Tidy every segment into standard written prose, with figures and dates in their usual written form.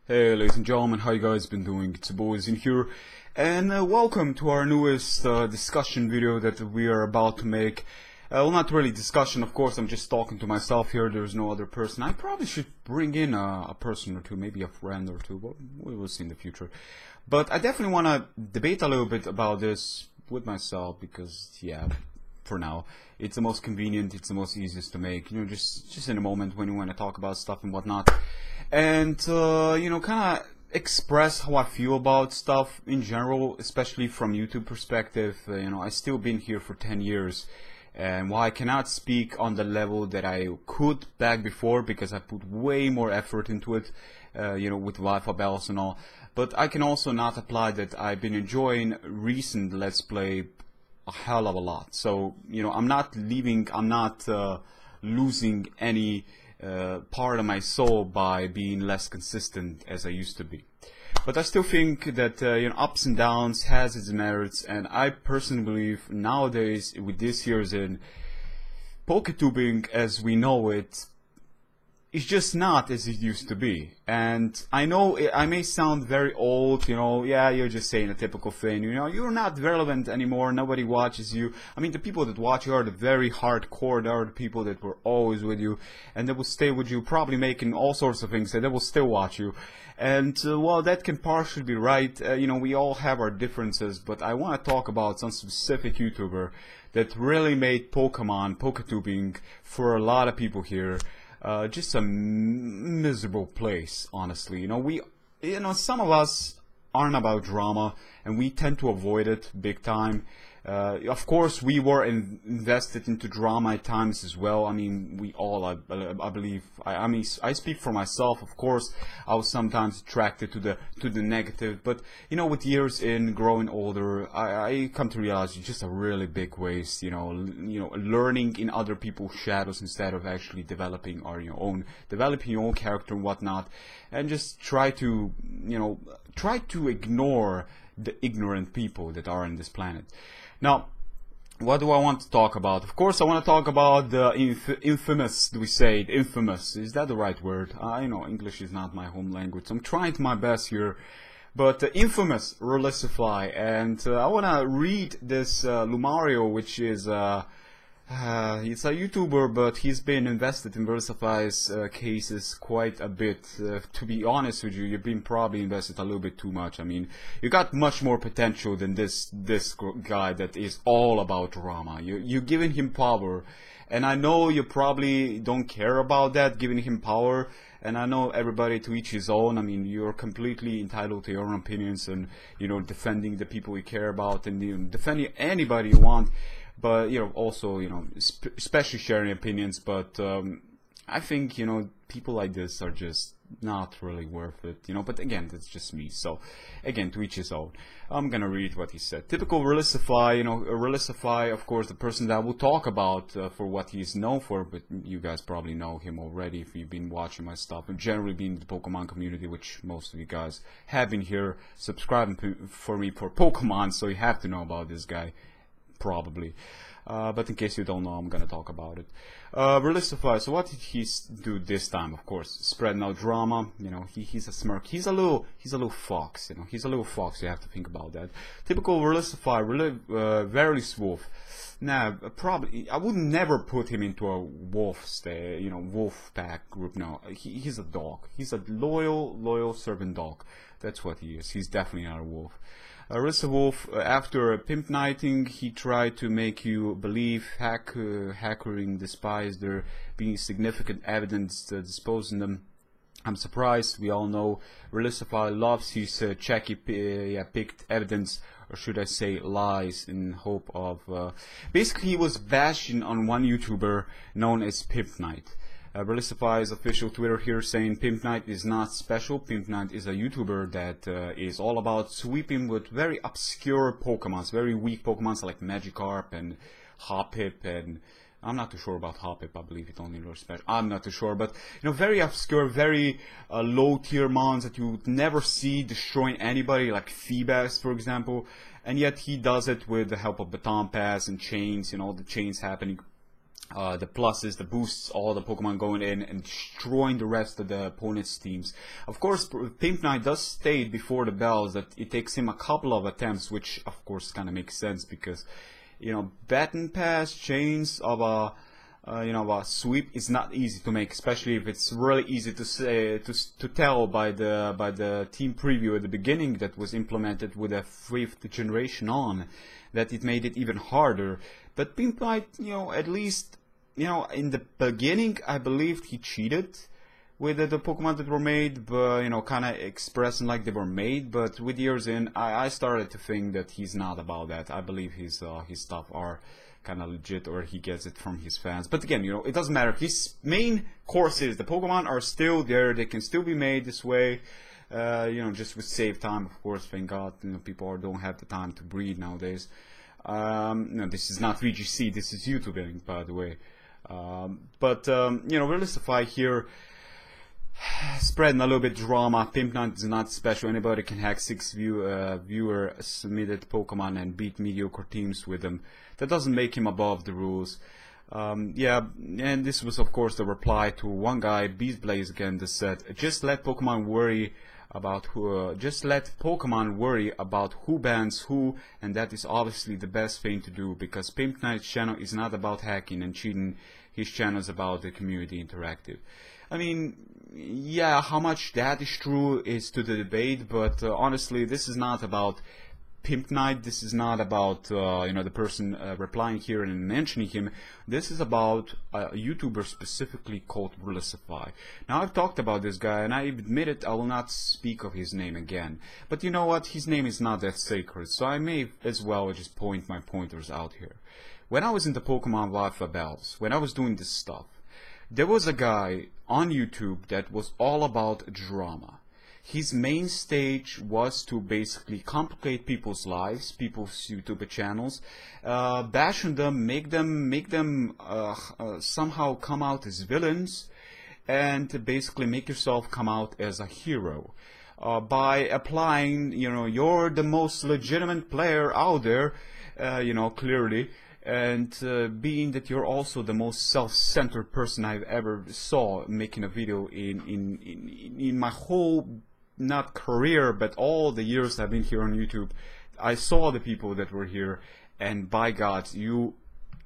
Hey ladies and gentlemen, how you guys been doing? It's your boys in here, and welcome to our newest discussion video that we are about to make. Well, not really discussion, of course, I'm just talking to myself here, there's no other person. I probably should bring in a person or two, maybe a friend or two, but we will see in the future. But I definitely want to debate a little bit about this with myself, because, yeah, for now, it's the most convenient, it's the most easiest to make, you know, just in a moment when you want to talk about stuff and whatnot. And, you know, kind of express how I feel about stuff in general, especially from YouTube perspective. You know, I still been here for 10 years. And while I cannot speak on the level that I could back before, because I put way more effort into it, you know, with Wi-Fi bells and all, but I can also not apply that I've been enjoying recent Let's Play a hell of a lot. So, you know, I'm not losing any part of my soul by being less consistent as I used to be. But I still think that you know, ups and downs has its merits, and I personally believe nowadays, with this years in, PokeTubing as we know it is just not as it used to be. And I know I may sound very old, you know, yeah, you're just saying a typical thing, you know, you're not relevant anymore, nobody watches you. I mean, the people that watch you are the very hardcore, they are the people that were always with you, and they will stay with you, probably making all sorts of things, and they will still watch you. And while that can partially be right, you know, we all have our differences, but I want to talk about some specific YouTuber that really made PokeTubing, for a lot of people here, just a miserable place, honestly. You know, some of us aren't about drama, and we tend to avoid it big time. Of course, we were invested into drama at times as well. I mean, we all, I believe. I mean, I speak for myself. Of course, I was sometimes attracted to the negative, but you know, with years in, growing older, I come to realize it's just a really big waste. You know, learning in other people's shadows instead of actually developing your own character and whatnot, and just try to ignore the ignorant people that are on this planet. Now, what do I want to talk about? Of course, I want to talk about the infamous, do we say it? Infamous, is that the right word? I know English is not my home language, so I'm trying my best here. But infamous Verlisify, and I want to read this Lumario, which is he's a YouTuber, but he's been invested in Verlisify's cases quite a bit. To be honest with you, you've been probably invested a little bit too much. I mean, you got much more potential than this guy that is all about drama. You're giving him power, and I know you probably don't care about that, giving him power. And I know everybody to each his own. I mean, you're completely entitled to your own opinions, and you know, defending the people you care about, and you know, defending anybody you want. But you know, also, you know, especially sharing opinions. But I think, you know, people like this are just not really worth it, you know. But again, that's just me. So again, to each his own. I'm gonna read what he said. Typical Verlisify, you know, Verlisify, of course, the person that I will talk about for what he's known for. But you guys probably know him already if you've been watching my stuff, and generally being in the Pokemon community, which most of you guys have been here subscribing for me for Pokemon, so you have to know about this guy. Probably, but in case you don't know, I'm gonna talk about it. Verlisify. So what did he do this time? Of course, spreading out drama. You know, he's a smirk. He's a little fox. You know, he's a little fox. You have to think about that. Typical Verlisify. Verlisify. Now, probably I would never put him into a wolf pack group. No, he's a dog. He's a loyal servant dog. That's what he is. He's definitely not a wolf. Wolf, after pimp nighting, he tried to make you believe hackering despite there being significant evidence to disposing them. I'm surprised. We all know Verlisify loves his picked evidence, or should I say lies, in hope of basically he was bashing on one YouTuber known as Pimp Night. Verlisify's official Twitter here saying Pimp Night is not special. Pimp Night is a YouTuber that is all about sweeping with very obscure Pokemons, very weak Pokemons like Magikarp and Hoppip, and I'm not too sure about Hoppip. I believe it only lures special. I'm not too sure, but you know, very obscure, very low tier mons that you would never see destroying anybody, like Feebas, for example. And yet he does it with the help of Baton Pass and chains, you know, the chains happening. the pluses, the boosts, all the Pokemon going in and destroying the rest of the opponent's teams. Of course, Pimp Knight does state before the bells that it takes him a couple of attempts, which of course kind of makes sense because, you know, baton pass chains of a a sweep is not easy to make, especially if it's really easy to say to tell by the team preview at the beginning that was implemented with a 5th generation on, that it made it even harder. But Pimp Knight, you know, at least, you know, in the beginning, I believed he cheated with the Pokemon that were made, but, you know, kind of expressing like they were made. But with years in, I started to think that he's not about that. I believe his stuff are kind of legit, or he gets it from his fans. But again, you know, it doesn't matter. His main course is the Pokemon are still there. They can still be made this way. You know, just with save time, of course. Thank God, you know, people don't have the time to breed nowadays. No, this is not VGC, this is YouTubing, by the way. But you know, Verlisify here, spreading a little bit drama. Pimp Knight is not special. Anybody can hack 6 viewer submitted Pokemon and beat mediocre teams with them. That doesn't make him above the rules. Yeah, and this was of course the reply to one guy, Beast Blaze again, that said, just let Pokemon worry about who bans who, and that is obviously the best thing to do, because Pimp Knight's channel is not about hacking and cheating. His channel is about the community interactive. I mean, yeah, how much that is true is to the debate, but honestly, this is not about Pimp Knight. This is not about you know, the person replying here and mentioning him. This is about a YouTuber specifically called Verlisify. Now, I've talked about this guy, and I admit it, I will not speak of his name again. But you know what? His name is not that sacred, so I may as well just point my pointers out here. When I was in the Pokemon Wi-Fi bells, when I was doing this stuff, there was a guy on YouTube that was all about drama. His main stage was to basically complicate people's lives, people's YouTube channels, bash on them, make them somehow come out as villains, and basically make yourself come out as a hero by applying, you know, you're the most legitimate player out there, you know, clearly, and being that you're also the most self-centered person I've ever saw making a video in my whole, not career, but all the years I've been here on YouTube. I saw the people that were here, and by God, you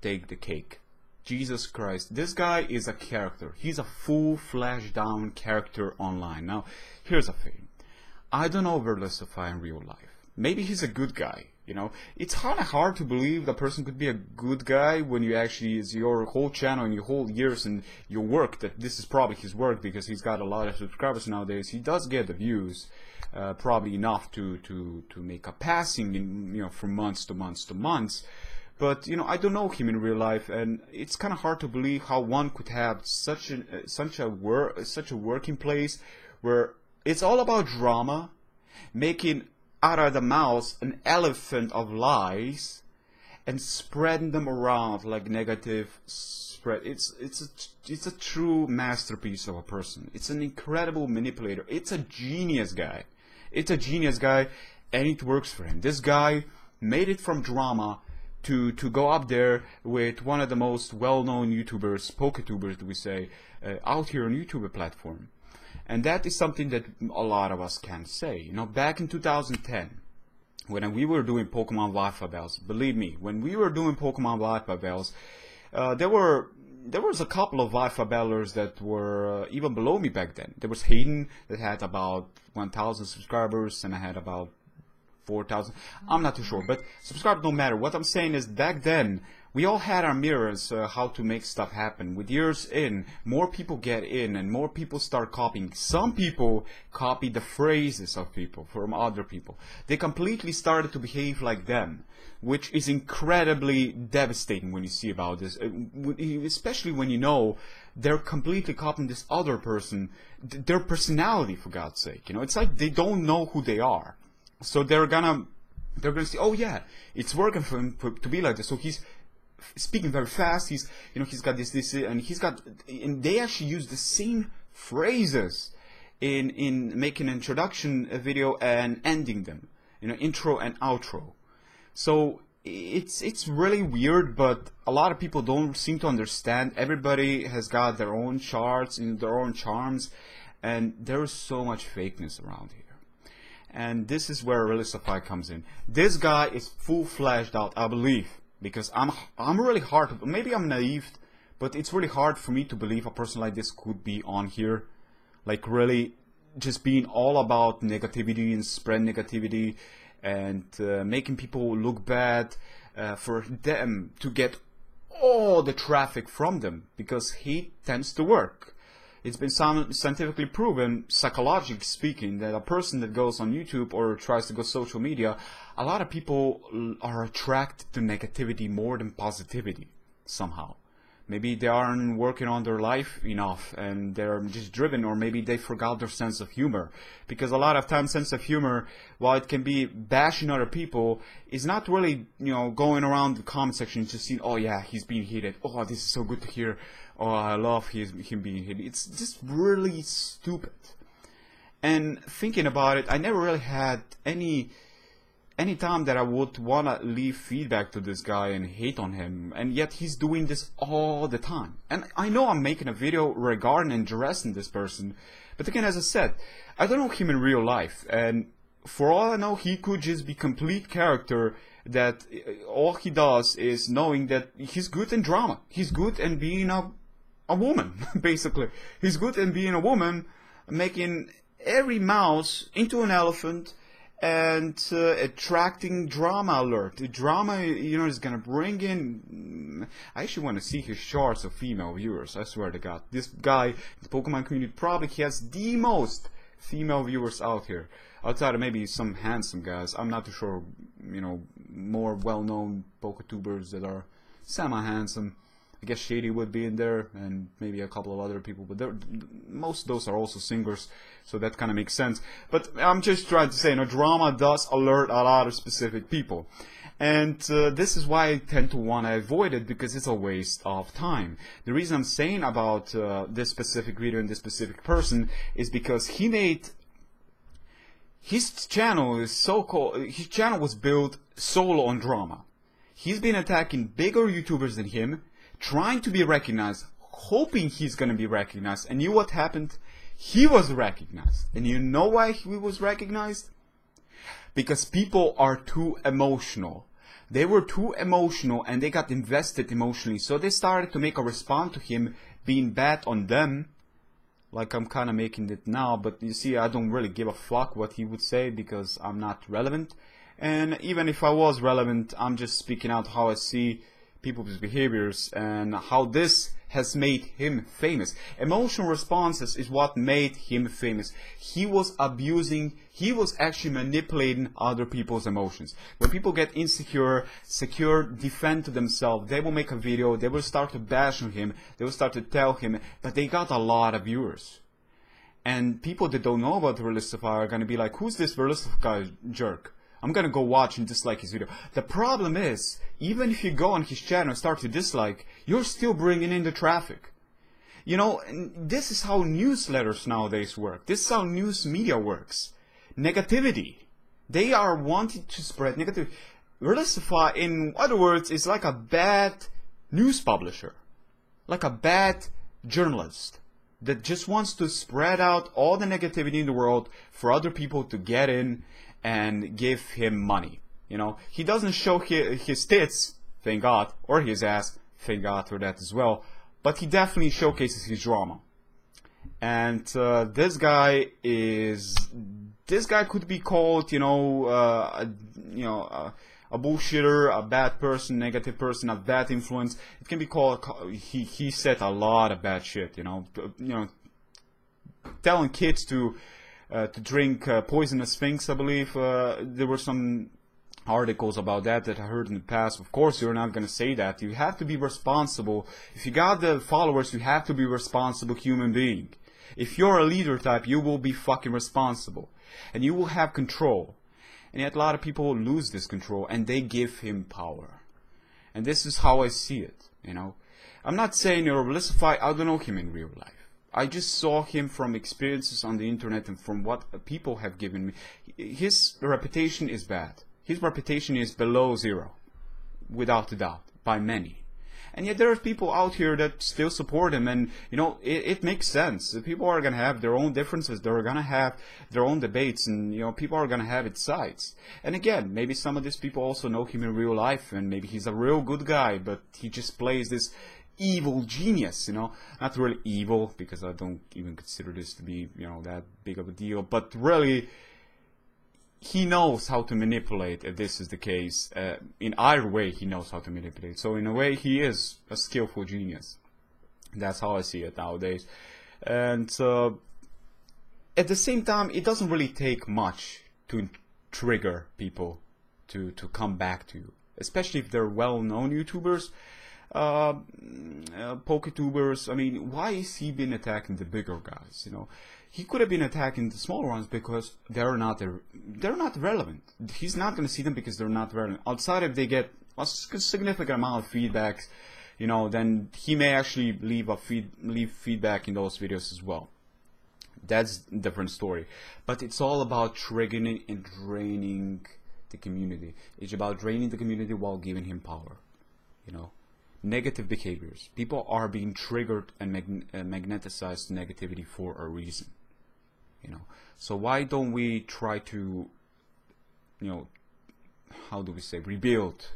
take the cake. Jesus Christ, this guy is a character. He's a full flashed down character online. Now, here's the thing. I don't know Verlisify in real life. Maybe he's a good guy. You know, it's kind of hard to believe the person could be a good guy when you actually, is your whole channel and your whole years and your work, that this is probably his work, because he's got a lot of subscribers nowadays. He does get the views, probably enough to make a passing in, you know, from months to months to months. But, you know, I don't know him in real life, and it's kind of hard to believe how one could have such a working place where it's all about drama, making out of the mouth an elephant of lies and spreading them around like negative spread. It's a true masterpiece of a person. It's an incredible manipulator. It's a genius guy. It's a genius guy, and it works for him. This guy made it from drama to go up there with one of the most well-known YouTubers, Poketubers, we say, out here on YouTube platform. And that is something that a lot of us can say. You know, back in 2010, when we were doing Pokemon Wi-Fi bells, believe me, when we were doing Pokemon Wi-Fi bells, there was a couple of Wi-Fi bellers that were even below me back then. There was Hayden that had about 1,000 subscribers, and I had about 4,000. I'm not too sure, but subscribers don't matter. What I'm saying is, back then, we all had our mirrors, how to make stuff happen. With years in, more people get in and more people start copying. Some people copy the phrases of people from other people. They completely started to behave like them, which is incredibly devastating when you see about this. Especially when you know they're completely copying this other person, their personality, for God's sake. You know, it's like they don't know who they are. So they're gonna say, oh yeah, it's working for him to be like this. So he's speaking very fast. He's got this, and they actually use the same phrases in making an introduction video and ending them. You know, intro and outro. So it's really weird, but a lot of people don't seem to understand. Everybody has got their own charts and their own charms, and there's so much fakeness around here. And this is where Verlisify comes in. This guy is full-fledged out, I believe, because I'm really hard. Maybe I'm naive, but it's really hard for me to believe a person like this could be on here, like really just being all about negativity and spread negativity and making people look bad for them to get all the traffic from them, because he tends to work. It's been scientifically proven, psychologically speaking, that a person that goes on YouTube or tries to go social media, a lot of people are attracted to negativity more than positivity somehow. Maybe they aren't working on their life enough and they're just driven, or maybe they forgot their sense of humor. Because a lot of times sense of humor, while it can be bashing other people, is not really, going around the comment section just seeing, oh yeah, he's being hated. Oh, this is so good to hear. Oh, I love him being hated. It's just really stupid. And thinking about it, I never really had any time that I would want to leave feedback to this guy and hate on him, and yet he's doing this all the time. And I know I'm making a video regarding and addressing this person, but again, as I said, I don't know him in real life, and for all I know, he could just be complete character that all he does is knowing that he's good in drama. He's good in being a woman, basically. He's good in being a woman, making every mouse into an elephant, and attracting drama alert. The drama, is gonna bring in. I actually want to see his charts of female viewers. I swear to God, this guy in the Pokemon community probably has the most female viewers out here. Outside of maybe some handsome guys, I'm not too sure. More well-known Poketubers that are semi-handsome. I guess Shady would be in there, and maybe a couple of other people, but most of those are also singers, so that kind of makes sense. But I'm just trying to say, drama does alert a lot of specific people. And this is why I tend to want to avoid it, because it's a waste of time. The reason I'm saying about this specific video and this specific person is because he made... His channel is his channel was built solo on drama. He's been attacking bigger YouTubers than him, trying to be recognized, hoping he's going to be recognized. And you know what happened? He was recognized. And you know why he was recognized? Because people are too emotional. They were too emotional and they got invested emotionally. So they started to make a response to him being bad on them. Like I'm kind of making it now. But you see, I don't really give a fuck what he would say because I'm not relevant. And even if I was relevant, I'm just speaking out how I see people's behaviors and how this has made him famous. Emotional responses is what made him famous. He was actually manipulating other people's emotions. When people get insecure, defend to themselves, they will make a video, they will start to bash on him, they will start to tell him, but they got a lot of viewers. And people that don't know about Verlisify are going to be like, who's this Verlisify jerk? I'm gonna go watch and dislike his video. The problem is, even if you go on his channel and start to dislike, you're still bringing in the traffic. This is how newsletters nowadays work. This is how news media works. Negativity. They are wanting to spread negativity. Verlisify, in other words, is like a bad news publisher. Like a bad journalist that just wants to spread out all the negativity in the world for other people to get in and give him money. He doesn't show his tits, thank God, or his ass, thank God for that as well, but he definitely showcases his drama. And this guy could be called, a bullshitter, a bad person, negative person, a bad influence. It can be called, he said a lot of bad shit, telling kids to drink poisonous things, I believe. There were some articles about that I heard in the past. Of course, you're not going to say that. You have to be responsible. If you got the followers, you have to be a responsible human being. If you're a leader type, you will be fucking responsible. And you will have control. And yet a lot of people lose this control and they give him power. And this is how I see it, I'm not saying you're Verlisify. I don't know him in real life. I just saw him from experiences on the internet and from what people have given me. His reputation is bad. His reputation is below zero. without a doubt, by many. And yet there are people out here that still support him, and you know, it makes sense. People are gonna have their own differences, they're gonna have their own debates, and you know, people are gonna have its sides. And again, maybe some of these people also know him in real life, and maybe he's a real good guy, but he just plays this evil genius, you know, not really evil, because I don't even consider this to be, you know, that big of a deal, but really, he knows how to manipulate, if this is the case. In either way, he knows how to manipulate. So in a way, he is a skillful genius. That's how I see it nowadays. And at the same time, it doesn't really take much to trigger people to come back to you. Especially if they're well-known YouTubers, PokeTubers. I mean, why is he been attacking the bigger guys, you know? He could have been attacking the smaller ones because they're not relevant. He's not going to see them because they're not relevant. Outside, if they get a significant amount of feedback, you know, then he may actually leave feedback in those videos as well. That's a different story. But it's all about triggering and draining the community. It's about draining the community while giving him power, you know. Negative behaviors. People are being triggered and magnetized to negativity for a reason. You know, so why don't we try to, you know, how do we say, rebuild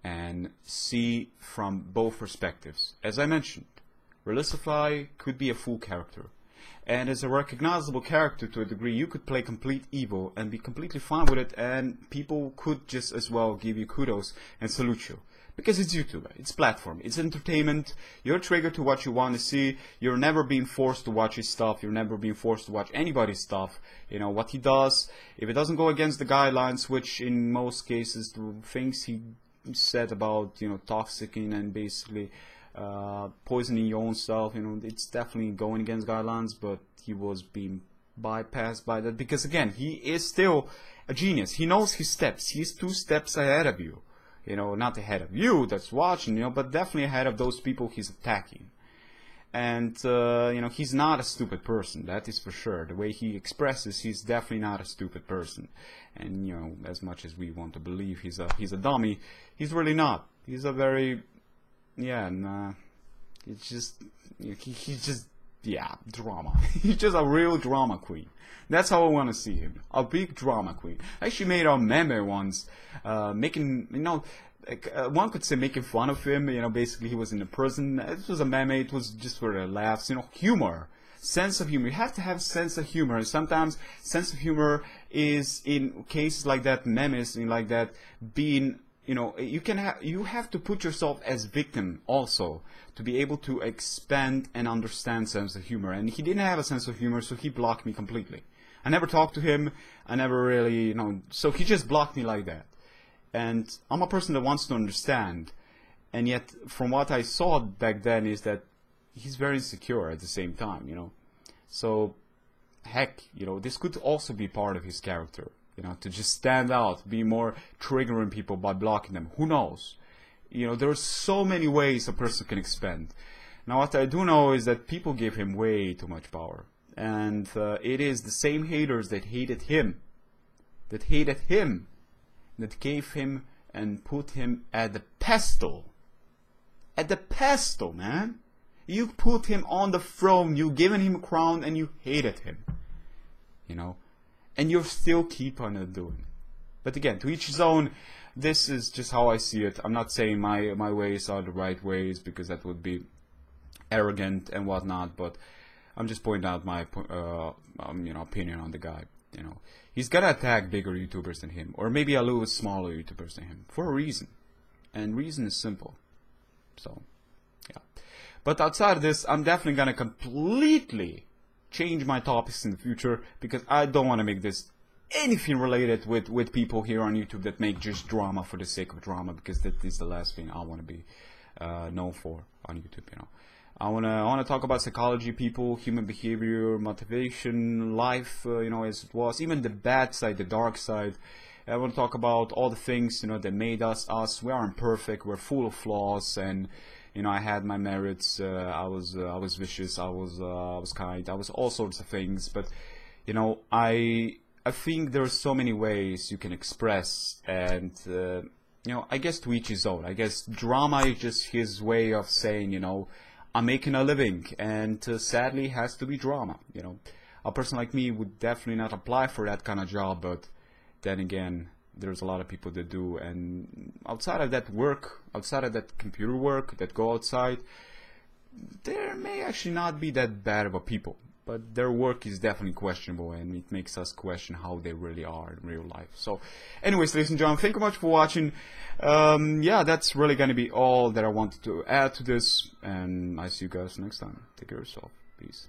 and see from both perspectives? As I mentioned, Verlisify could be a full character, and as a recognizable character to a degree, you could play complete evil and be completely fine with it, and people could just as well give you kudos and salute you. Because it's YouTube, it's platform, it's entertainment, you're triggered to what you want to see, you're never being forced to watch his stuff, you're never being forced to watch anybody's stuff. You know, what he does, if it doesn't go against the guidelines, which in most cases, the things he said about, you know, toxicing and basically poisoning your own self, you know, it's definitely going against guidelines, but he was being bypassed by that, because again, he is still a genius, he knows his steps, he's 2 steps ahead of you. You know, not ahead of you that's watching, you know, but definitely ahead of those people he's attacking. And, you know, he's not a stupid person, that is for sure. The way he expresses, he's definitely not a stupid person. And, you know, as much as we want to believe he's a dummy, he's really not. He's a very, yeah, nah, it's just, he's just, yeah, drama. He's just a real drama queen. That's how I want to see him. A big drama queen. I actually made a meme once, making, you know, like, one could say making fun of him, you know, basically he was in a prison. It was a meme, it was just for the laughs, you know, humor. Sense of humor. You have to have sense of humor. And sometimes sense of humor is, in cases like that, memes, in like that, being, you know, you have to put yourself as victim also to be able to expand and understand sense of humor. And he didn't have a sense of humor, so he blocked me completely. I never talked to him. I never really, you know, so he just blocked me like that. And I'm a person that wants to understand. And yet, from what I saw back then, is that he's very insecure at the same time, you know. So, heck, you know, this could also be part of his character. You know, to just stand out, be more triggering people by blocking them. Who knows? You know, there are so many ways a person can expand. Now, what I do know is that people give him way too much power. And it is the same haters that hated him, that gave him and put him at the pedestal. At the pedestal, man. You put him on the throne, you given him a crown, and you hated him. You know? And you still keep on doing it. But again, to each his own. This is just how I see it. I'm not saying my ways are the right ways, because that would be arrogant and whatnot, but I'm just pointing out my you know, opinion on the guy. You know, he's gonna attack bigger YouTubers than him, or maybe a little smaller YouTubers than him, for a reason, and reason is simple. So, yeah. But outside of this, I'm definitely gonna completely change my topics in the future, because I don't want to make this anything related with people here on YouTube that make just drama for the sake of drama, because that is the last thing I want to be known for on YouTube. You know, I wanna talk about psychology, people, human behavior, motivation, life. You know, as it was, even the bad side, the dark side. I want to talk about all the things, you know, that made us us. We aren't perfect. We're full of flaws, and you know, I had my merits. I was vicious. I was kind. I was all sorts of things. But you know, I think there's so many ways you can express, and you know, I guess to each his own. I guess drama is just his way of saying, you know, I'm making a living, and sadly has to be drama. You know, a person like me would definitely not apply for that kind of job, but then again, there's a lot of people that do. And outside of that work, outside of that computer work, that go outside, there may actually not be that bad of a people, but their work is definitely questionable, and it makes us question how they really are in real life. So anyways, ladies and gentlemen, thank you much for watching. Yeah, that's really going to be all that I wanted to add to this, and I see you guys next time. Take care of yourself. Peace.